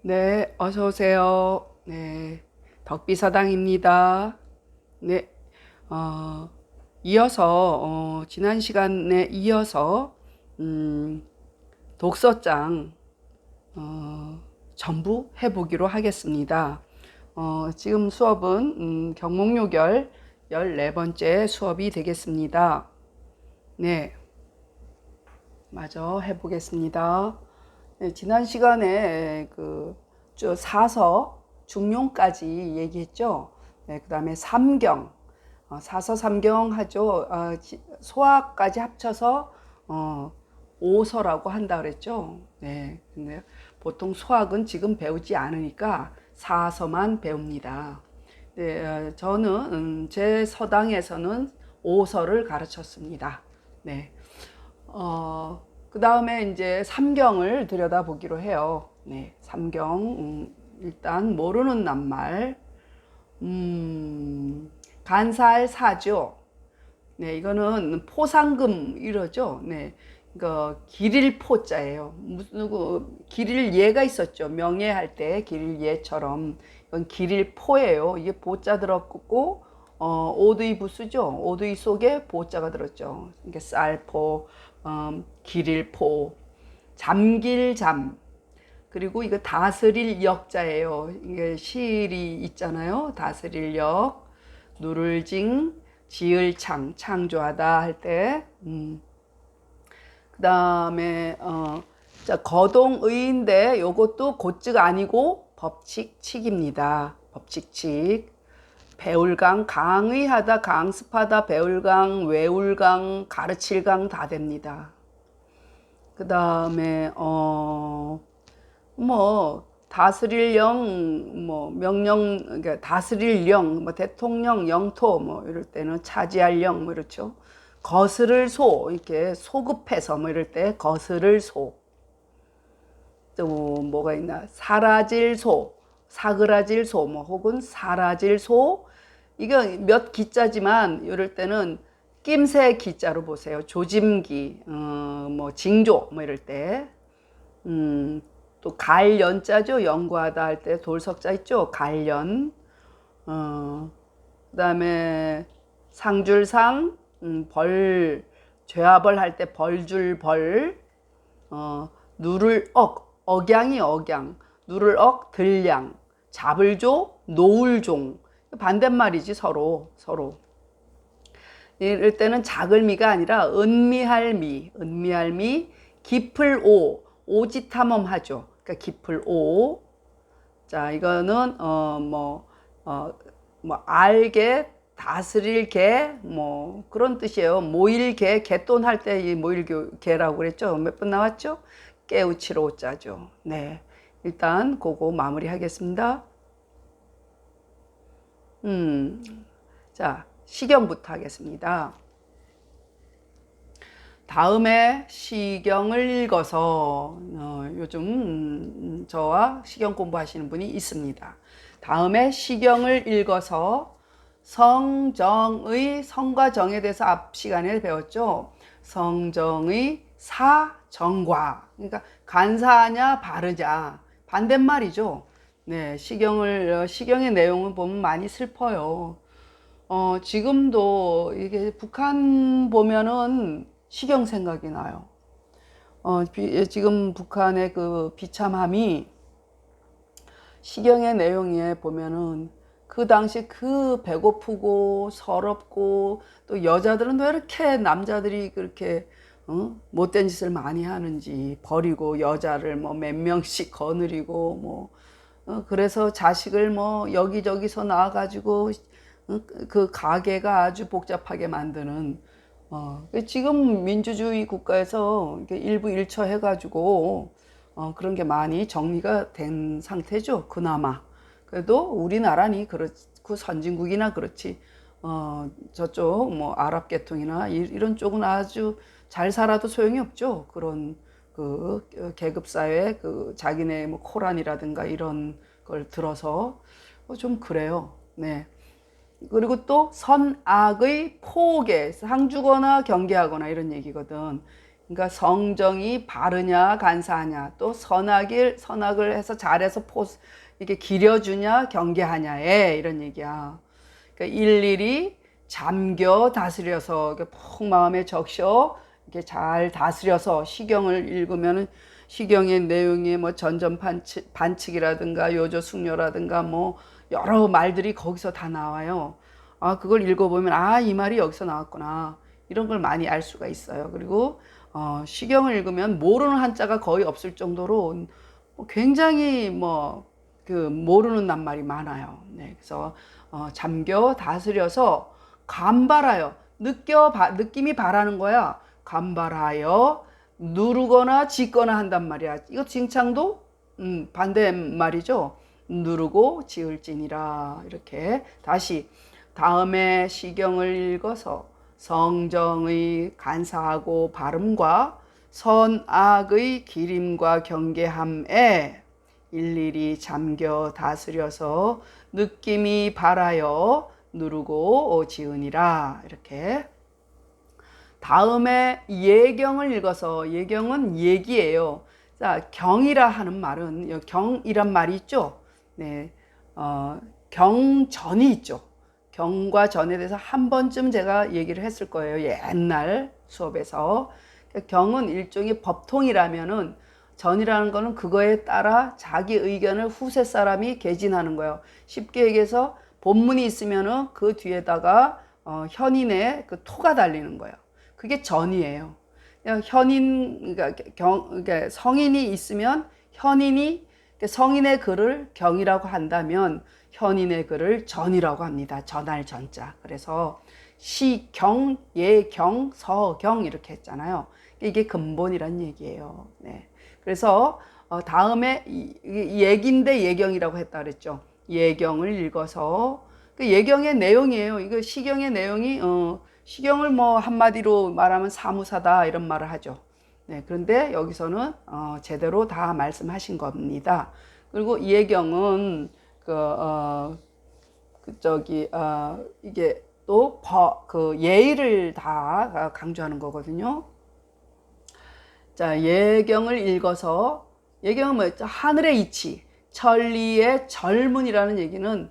네, 어서 오세요. 네, 덕비서당입니다. 네, 어, 지난 시간에 이어서, 음, 독서장, 전부 해보기로 하겠습니다. 지금 수업은, 경목요결 14번째 수업이 되겠습니다. 네, 마저 해보겠습니다. 네, 지난 시간에 저 사서 중용까지 얘기했죠. 네, 그 다음에 삼경, 사서 삼경 하죠. 소학까지 합쳐서 오서라고 한다 그랬죠. 네, 근데 보통 소학은 지금 배우지 않으니까 사서만 배웁니다. 네, 저는 제 서당에서는 오서를 가르쳤습니다. 네. 그 다음에 이제 삼경을 들여다보기로 해요. 네, 삼경. 일단 모르는 낱말. 간살 사죠. 네, 이거는 포상금 이러죠. 네, 길일 포자예요. 무슨 길일 예가 있었죠. 명예할 때 길일 예처럼 이건 길일 포예요. 이게 보자 들었고 오두이 부수죠. 오두이 속에 보자가 들었죠. 이게 쌀포, 길일포, 잠길잠. 그리고 이거 다스릴 역자예요. 이게 시일이 있잖아요. 다스릴 역, 누를징, 지을창, 창조하다 할 때. 그 다음에, 자, 거동의인데 요것도 고즉 아니고 법칙칙입니다. 법칙칙. 배울강, 강의하다, 강습하다, 배울강, 외울강, 가르칠강 다 됩니다. 그 다음에, 다스릴 영, 명령, 그러니까 다스릴 영, 대통령, 영토, 이럴 때는 차지할 영, 이렇죠. 거스를 소, 이렇게 소급해서, 이럴 때, 거스를 소. 또 뭐가 있나? 사라질 소, 사그라질 소, 혹은 사라질 소. 이거 몇 기자지만, 이럴 때는 낌새 기자로 보세요. 조짐기, 징조, 이럴 때. 또 갈연자죠. 연구하다 할 때 돌석자 있죠. 갈연. 그다음에 상줄상, 죄와벌 할 때 벌줄 벌. 누를 억양이 억양. 누를 들량. 잡을 조, 놓을 종. 반대말이지 서로. 이럴 때는 작을미가 아니라 은미할 미, 깊을 오지탐험 하죠. 그러니까 깊을 오. 자, 이거는 알게, 다스릴 개, 그런 뜻이에요. 모일 개, 개돈 할 때 이 모일 개라고 그랬죠. 몇 번 나왔죠? 깨우치러 오자죠. 네, 일단 그거 마무리하겠습니다. 자, 시경부터 하겠습니다. 다음에 시경을 읽어서 요즘 저와 시경 공부하시는 분이 있습니다. 다음에 시경을 읽어서 성정의, 성과 정에 대해서 앞 시간에 배웠죠. 성정의 사정과, 그러니까 간사하냐 바르냐 반대말이죠. 네, 시경의 내용을 보면 많이 슬퍼요. 지금도 이게 북한 보면은 시경 생각이 나요. 지금 북한의 그 비참함이 시경의 내용에 보면은 그 당시 그 배고프고 서럽고 또 여자들은 왜 이렇게 남자들이 그렇게 못된 짓을 많이 하는지 버리고 여자를 몇 명씩 거느리고 그래서 자식을 여기저기서 나와가지고 그 가계가 아주 복잡하게 만드는 지금 민주주의 국가에서 일부 일처 해가지고 그런 게 많이 정리가 된 상태죠. 그나마. 그래도 우리나라니 그렇고 선진국이나 그렇지 저쪽 아랍 계통이나 이런 쪽은 아주 잘 살아도 소용이 없죠. 그런 그 계급 사회 그 자기네 코란이라든가 이런 걸 들어서 좀 그래요. 네. 그리고 또 선악의 포개, 상주거나 경계하거나 이런 얘기거든. 그러니까 성정이 바르냐 간사하냐, 또 선악을 해서 잘해서 이렇게 기려주냐 경계하냐에 이런 얘기야. 그러니까 일일이 잠겨 다스려서 푹 마음에 적셔 이렇게 잘 다스려서 시경을 읽으면은 시경의 내용이 뭐 반칙이라든가 요조숙녀라든가 뭐 여러 말들이 거기서 다 나와요. 아, 그걸 읽어보면 이 말이 여기서 나왔구나, 이런 걸 많이 알 수가 있어요. 그리고 시경을 읽으면 모르는 한자가 거의 없을 정도로 굉장히 모르는 낱말이 많아요. 네, 그래서 잠겨 다스려서 간발하여, 느낌이 바라는 거야. 간발하여 누르거나 짓거나 한단 말이야. 이거 징창도 반대말이죠. 누르고 지을지니라. 이렇게 다시 다음에 시경을 읽어서 성정의 간사하고 발음과 선악의 기림과 경계함에 일일이 잠겨 다스려서 느낌이 바라여 누르고 지으니라. 이렇게 다음에 예경을 읽어서, 예경은 얘기예요. 자, 경이라 하는 말은, 경이란 말이 있죠. 네, 경전이 있죠. 경과 전에 대해서 한 번쯤 제가 얘기를 했을 거예요. 옛날 수업에서. 경은 일종의 법통이라면은, 전이라는 거는 그거에 따라 자기 의견을 후세 사람이 개진하는 거예요. 쉽게 얘기해서 본문이 있으면은 그 뒤에다가 현인의 그 토가 달리는 거예요. 그게 전이에요. 그러니까 성인이 있으면 성인의 글을 경이라고 한다면 현인의 글을 전이라고 합니다. 전할 전자. 그래서 시경, 예경, 서경 이렇게 했잖아요. 이게 근본이란 얘기예요. 네. 그래서 다음에 예기인데 예경이라고 했다 그랬죠. 예경을 읽어서 그 예경의 내용이에요. 이거 시경의 내용이 시경을 한마디로 말하면 사무사다 이런 말을 하죠. 네, 그런데 여기서는 제대로 다 말씀하신 겁니다. 그리고 예경은 이게 또 예의를 다 강조하는 거거든요. 자, 예경을 읽어서, 예경은 뭐였죠? 하늘의 이치, 천리의 절문이라는 얘기는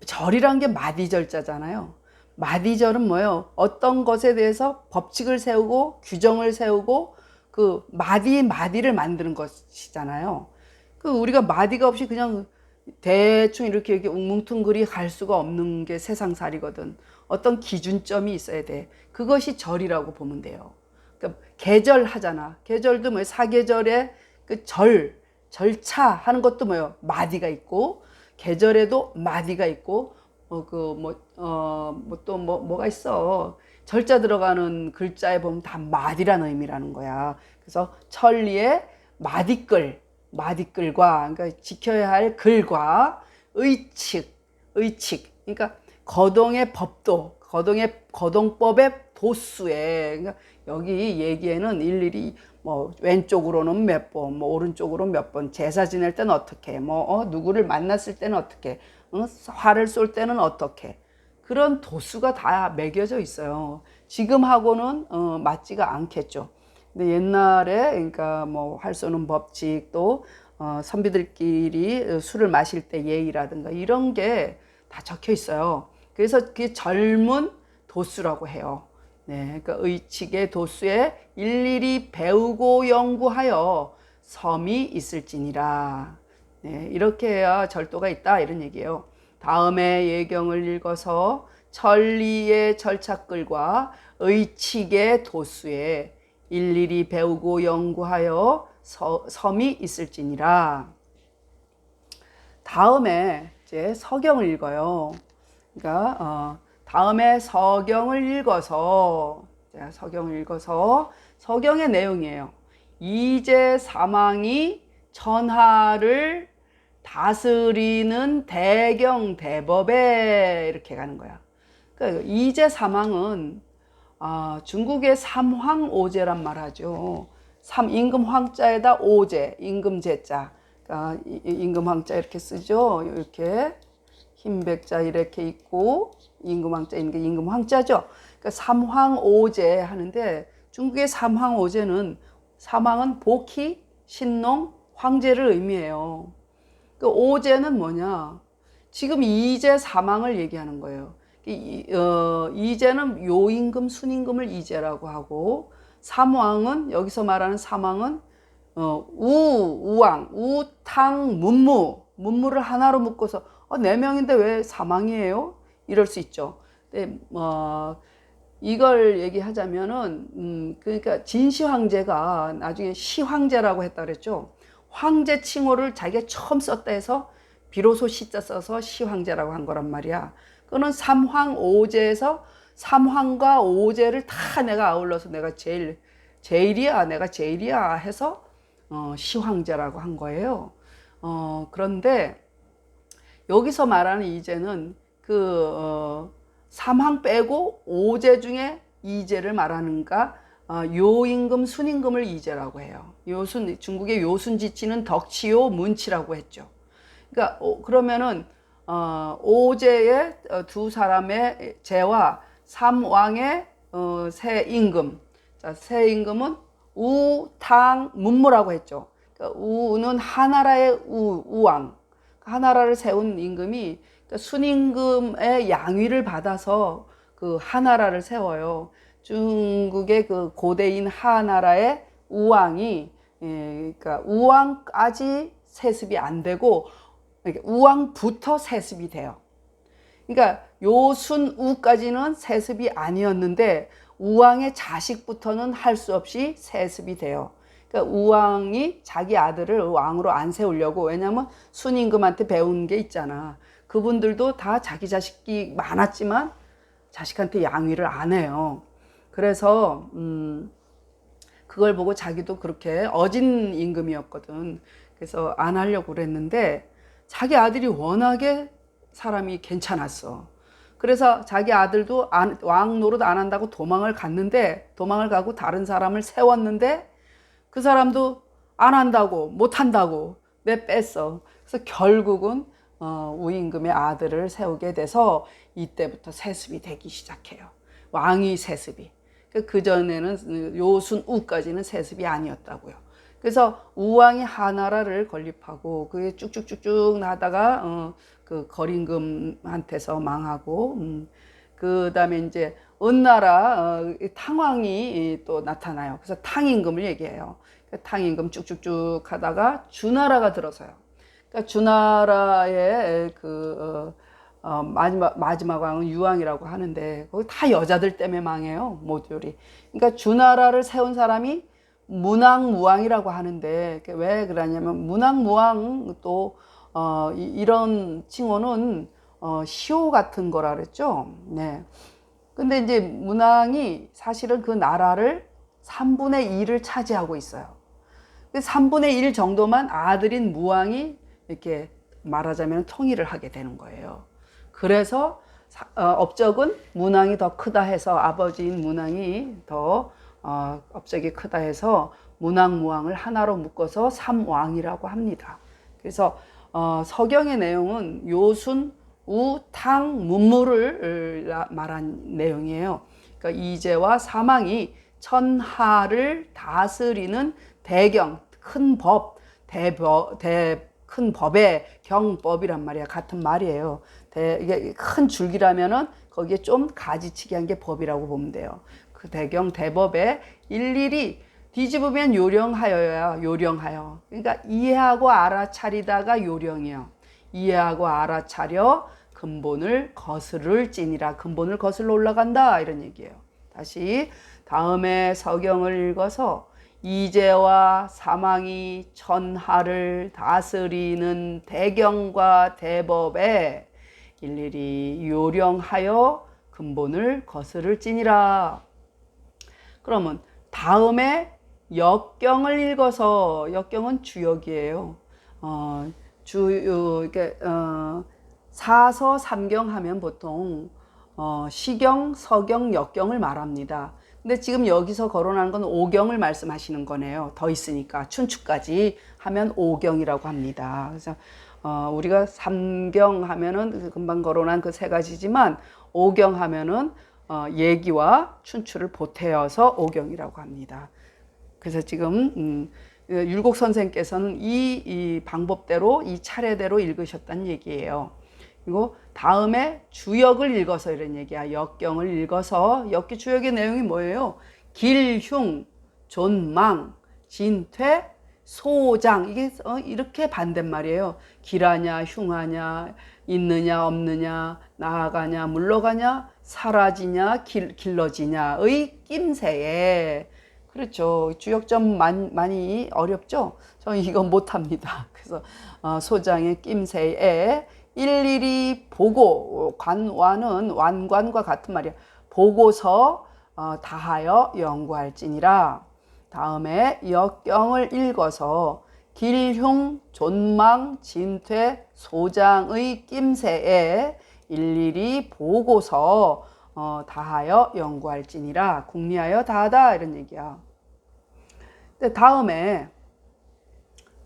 절이란 게 마디절자잖아요. 마디절은 뭐예요? 어떤 것에 대해서 법칙을 세우고 규정을 세우고 그 마디를 만드는 것이잖아요. 우리가 마디가 없이 그냥 대충 이렇게 웅뭉퉁그리 갈 수가 없는 게 세상살이거든. 어떤 기준점이 있어야 돼. 그것이 절이라고 보면 돼요. 그러니까 계절 하잖아. 계절도 뭐예요? 사계절에 그 절차 하는 것도 뭐예요? 마디가 있고, 계절에도 마디가 있고, 뭐가 있어. 절자 들어가는 글자에 보면 다 마디라는 의미라는 거야. 그래서 천리의 마디글과, 그러니까 지켜야 할 글과 의칙. 그러니까 거동의 법도, 거동법의 도수에, 그러니까 여기 얘기에는 일일이 왼쪽으로는 몇 번, 오른쪽으로 몇 번, 제사 지낼 때는 어떻게, 누구를 만났을 때는 어떻게, 화를 쏠 때는 어떻게, 그런 도수가 다 매겨져 있어요. 지금하고는 맞지가 않겠죠. 근데 옛날에 그러니까 활 쏘는 법칙, 또 선비들끼리 술을 마실 때 예의라든가 이런 게 다 적혀 있어요. 그래서 그게 젊은 도수라고 해요. 네, 그러니까 의칙의 도수에 일일이 배우고 연구하여 섬이 있을지니라. 네, 이렇게 해야 절도가 있다 이런 얘기예요. 다음에 예경을 읽어서 천리의 절차글과 의칙의 도수에 일일이 배우고 연구하여 섬이 있을지니라. 다음에 이제 서경을 읽어요. 그러니까 다음에 서경을 읽어서 서경의 내용이에요. 이제 사망이 천하를 다스리는 대경 대법에 이렇게 가는 거야. 그러니까 이제 사망은 중국의 삼황오제란 말 하죠. 임금 황자에다 오제, 임금 제자. 그러니까 임금 황자 이렇게 쓰죠. 이렇게 흰백자 이렇게 있고 임금 황자 있는 게 임금 황자죠. 그러니까 삼황오제 하는데 중국의 삼황오제는 삼황은 복희, 신농, 황제를 의미해요. 그 오제는 뭐냐? 지금 이제 삼황을 얘기하는 거예요. 이제는 요임금, 순임금을 이제라고 하고, 삼황은 여기서 말하는 삼황은 우왕, 우탕, 문무를 하나로 묶어서 네 명인데 왜 삼황이에요? 이럴 수 있죠. 근데 이걸 얘기하자면은 그러니까 진시 황제가 나중에 시 황제라고 했다 그랬죠. 황제 칭호를 자기가 처음 썼다 해서 비로소 시자 써서 시 황제라고 한 거란 말이야. 그거는 삼황오제에서 삼황과 오제를 다 내가 아울러서 내가 내가 제일이야 해서 시황제라고 한 거예요. 그런데 여기서 말하는 이제는 삼황 빼고 오제 중에 이제를 말하는가, 요임금, 순임금을 이제라고 해요. 중국의 요순지치는 덕치요, 문치라고 했죠. 그러니까 그러면은 오제의 두 사람의 제와 삼왕의 세 임금. 자, 세 임금은 우, 탕, 문무라고 했죠. 그러니까 우는 하나라의 우왕. 하나라를 세운 임금이 순임금의 양위를 받아서 그 하나라를 세워요. 중국의 그 고대인 하나라의 우왕이, 그러니까 우왕까지 세습이 안 되고 우왕부터 세습이 돼요. 그러니까 요순우까지는 세습이 아니었는데 우왕의 자식부터는 할 수 없이 세습이 돼요. 그러니까 우왕이 자기 아들을 왕으로 안 세우려고, 왜냐하면 순임금한테 배운 게 있잖아. 그분들도 다 자기 자식이 많았지만 자식한테 양위를 안 해요. 그래서 그걸 보고 자기도 그렇게 어진 임금이었거든. 그래서 안 하려고 그랬는데 자기 아들이 워낙에 사람이 괜찮았어. 그래서 자기 아들도 왕 노릇 안 한다고 도망을 가고 다른 사람을 세웠는데 그 사람도 안 한다고, 못 한다고 내뺐어. 그래서 결국은 우임금의 아들을 세우게 돼서 이때부터 세습이 되기 시작해요. 왕위 세습이. 그 전에는 요순우까지는 세습이 아니었다고요. 그래서 우왕이 하나라를 건립하고 그게 쭉쭉쭉쭉 나다가 그 거림금한테서 망하고, 그 다음에 이제 은나라 탕왕이 또 나타나요. 그래서 탕임금을 얘기해요. 탕임금 쭉쭉쭉 하다가 주나라가 들어서요. 그러니까 주나라의 마지막 왕은 유왕이라고 하는데 거기 다 여자들 때문에 망해요, 모듈이. 그러니까 주나라를 세운 사람이 문왕무왕이라고 하는데 왜 그러냐면 문왕무왕 또 이런 칭호는 시호 같은 거라 그랬죠. 네. 근데 이제 문왕이 사실은 그 나라를 3분의 1을 차지하고 있어요. 3분의 1 정도만 아들인 무왕이 이렇게 말하자면 통일을 하게 되는 거예요. 그래서 업적은 문왕이 더 크다 해서, 아버지인 문왕이 더 업적이 크다 해서 문왕무왕을 하나로 묶어서 삼왕이라고 합니다. 그래서 서경의 내용은 요순, 우, 탕, 문무를 말한 내용이에요. 그러니까 이제와 삼왕이 천하를 다스리는 대경, 큰 법, 큰 법의 경법이란 말이야. 같은 말이에요. 이게 큰 줄기라면은 거기에 좀 가지치기 한 게 법이라고 보면 돼요. 그 대경, 대법에 일일이 뒤집으면 요령하여야 요령하여. 그러니까 이해하고 알아차리다가 요령이요. 이해하고 알아차려 근본을 거스를지니라. 근본을 거슬러 올라간다, 이런 얘기예요. 다시 다음에 서경을 읽어서 이제와 삼왕이 천하를 다스리는 대경과 대법에 일일이 요령하여 근본을 거스를지니라. 그러면 다음에 역경을 읽어서, 역경은 주역이에요. 이렇게 사서 삼경 하면 보통 시경, 서경, 역경을 말합니다. 근데 지금 여기서 거론하는 건 오경을 말씀하시는 거네요. 더 있으니까 춘추까지 하면 오경이라고 합니다. 그래서 우리가 삼경 하면은 금방 거론한 그 세 가지지만 오경 하면은 예기와 춘추를 보태어서 오경이라고 합니다. 그래서 지금 율곡 선생께서는 이 방법대로 이 차례대로 읽으셨다는 얘기예요. 그리고 다음에 주역을 읽어서 이런 얘기야. 역경을 읽어서 역기 주역의 내용이 뭐예요? 길, 흉, 존망, 진퇴, 소장. 이게 이렇게 반대말이에요. 길하냐, 흉하냐, 있느냐, 없느냐, 나아가냐, 물러가냐, 사라지냐, 길러지냐의 낌새에. 그렇죠. 주역점 많이 어렵죠? 저는 이건 못합니다. 그래서 소장의 낌새에 일일이 보고, 관와는 완관과 같은 말이야. 보고서 다하여 연구할지니라. 다음에 역경을 읽어서 길흉, 존망, 진퇴, 소장의 낌새에 일일이 보고서 다하여 연구할지니라. 궁리하여 다하다 이런 얘기야. 근데 다음에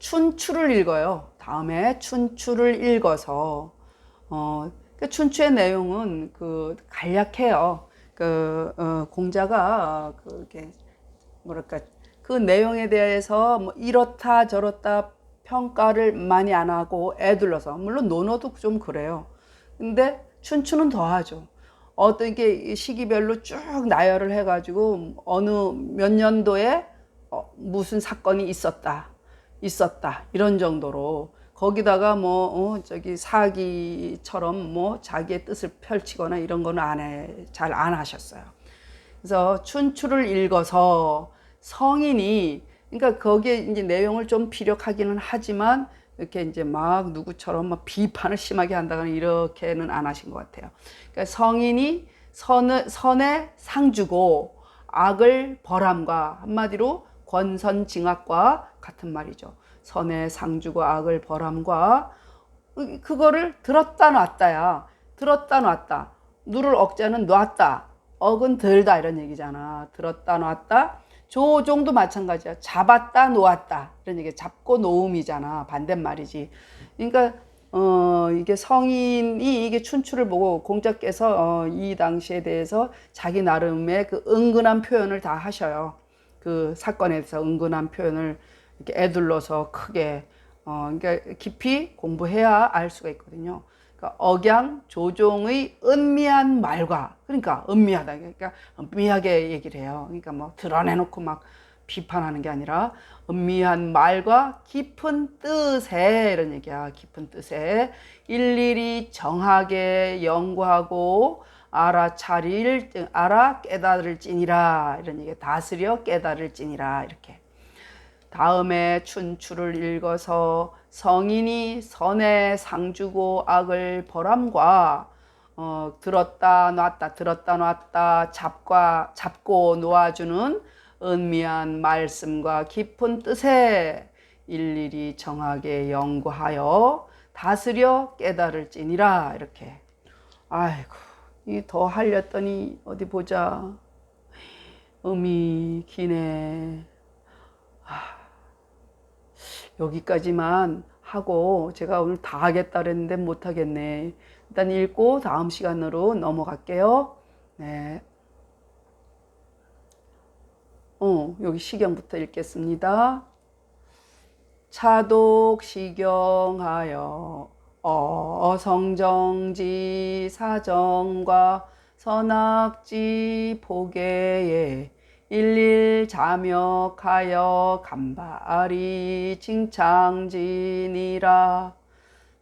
춘추를 읽어요. 다음에 춘추를 읽어서 그 춘추의 내용은 간략해요. 공자가 그게 뭐랄까 그 내용에 대해서 뭐 이렇다 저렇다 평가를 많이 안 하고 애둘러서, 물론 논어도 좀 그래요. 근데 춘추는 더하죠. 어떤 게 시기별로 쭉 나열을 해가지고 어느 몇 년도에 무슨 사건이 있었다 이런 정도로, 거기다가 저기 사기처럼 자기의 뜻을 펼치거나 이런 거는 잘 안 하셨어요. 그래서 춘추를 읽어서 성인이, 그러니까 거기에 이제 내용을 좀 피력하기는 하지만 이렇게 이제 막 누구처럼 막 비판을 심하게 한다거나 이렇게는 안 하신 것 같아요. 그러니까 성인이 선에 상주고 악을 벌함과, 한마디로 권선징악과 같은 말이죠. 선에 상주고 악을 벌함과, 그거를 들었다 놨다야. 들었다 놨다. 누를 억자는 놨다. 억은 들다 이런 얘기잖아. 들었다 놨다. 조종도 마찬가지야. 잡았다 놓았다 이런 얘기. 잡고 놓음이잖아. 반대말이지. 그러니까 이게 성인이 이게 춘추를 보고 공자께서 이 당시에 대해서 자기 나름의 그 은근한 표현을 다 하셔요. 그 사건에 대해서 은근한 표현을 이렇게 애둘러서 크게 그러니까 깊이 공부해야 알 수가 있거든요. 그러니까 억양 조종의 은미한 말과, 그러니까 은미하다, 그러니까 은미하게 얘기를 해요. 그러니까 뭐 드러내놓고 막 비판하는 게 아니라 은미한 말과 깊은 뜻에, 이런 얘기야. 깊은 뜻에 일일이 정하게 연구하고 알아 깨달을지니라 이런 얘기. 다스려 깨달을지니라 이렇게. 다음에 춘추를 읽어서 성인이 선에 상주고 악을 벌함과 들었다 놨다 잡고 놓아주는 은미한 말씀과 깊은 뜻에 일일이 정하게 연구하여 다스려 깨달을지니라 이렇게. 아이고, 이 더 하렸더니 어디 보자. 음이 기네. 여기까지만 하고, 제가 오늘 다 하겠다 그랬는데 못 하겠네. 일단 읽고 다음 시간으로 넘어갈게요. 네. 여기 시경부터 읽겠습니다. 차독 시경하여 성정지 사정과 선악지 보계에 일일 자명하여 간발이 칭창지니라.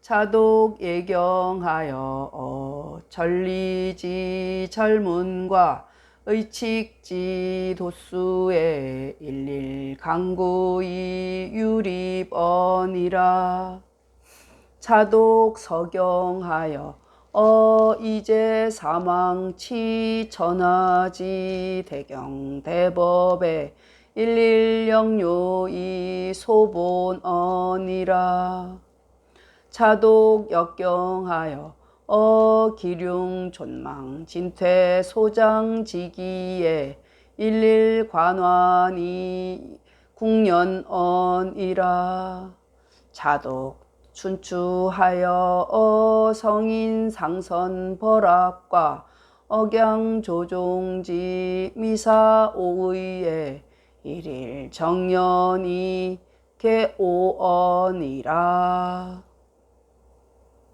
차독 예경하여 전리지 절문과 의칙지 도수에 일일 강구이 유립언이라. 차독 서경하여 이제 사망치 전하지 대경 대법에 일일 영료이 소본언이라. 차독 역경하여 기륭 존망 진퇴 소장 지기에 일일 관환이 국년언이라. 차독 춘추하여 성인 상선 벌학과 억양조종지 미사오의에 일일 정년이 개오언이라.